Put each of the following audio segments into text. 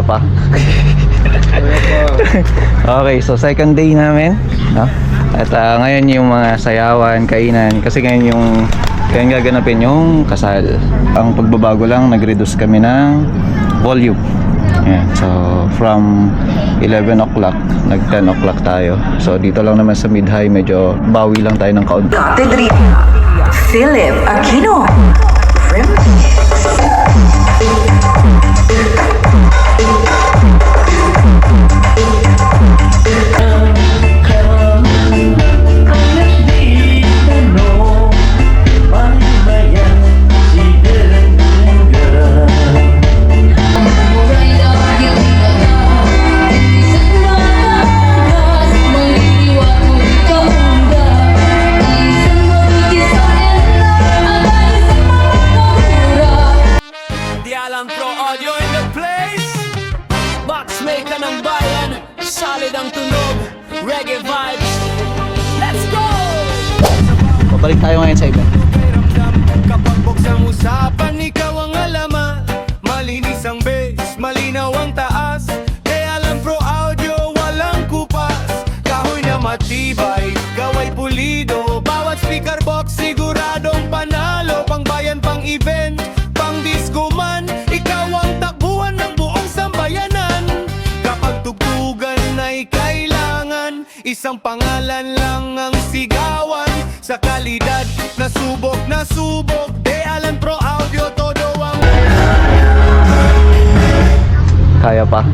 Kaya pa. Okay, so second day namin, no? At ngayon yung mga sayawan, kainan, kasi ngayon yung gaganapin yung kasal. Ang pagbabago lang, nag-reduce kami ng volume. Yeah, so from 11 o'clock, nag 10 o'clock tayo. So dito lang naman sa mid-high, medyo bawi lang tayo ng kaunti. Philip Aquino. Solid ang tunog, reggae vibes. Let's go! Pabalik tayo ngayon sa event. Kapag buksang usapan, ikaw ang alaman. Malinis ang bass, malinaw ang taas. Kaya lang pro audio, walang kupas. Kahoy na matibay, gaway pulido. Bawat speaker box, siguradong panalo. Pang bayan, pang event, pang disco man. Ikaw ang takbuhan ng buong sambayanan. Kapag tugtugan ay kailangan, isang pangalan lang ang sigawan. Sa kalidad, nasubok, De Alan Pro Audio, todo ang... Kaya pa.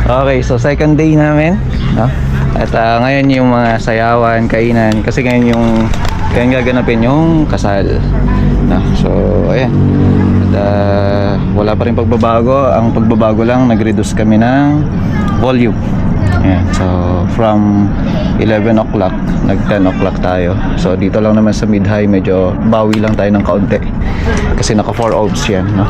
Okay, so second day namin, no? At ngayon yung mga sayawan, kainan, kasi ngayon yung gaganapin yung kasal, no? So ayan. At wala pa rin pagbabago. Ang pagbabago lang, nag-reduce kami ng volume. Ayan. So from 11 o'clock, nag 10 o'clock tayo. So dito lang naman sa mid-high, medyo bawi lang tayo ng kaunti kasi naka 4 ohms yan, no?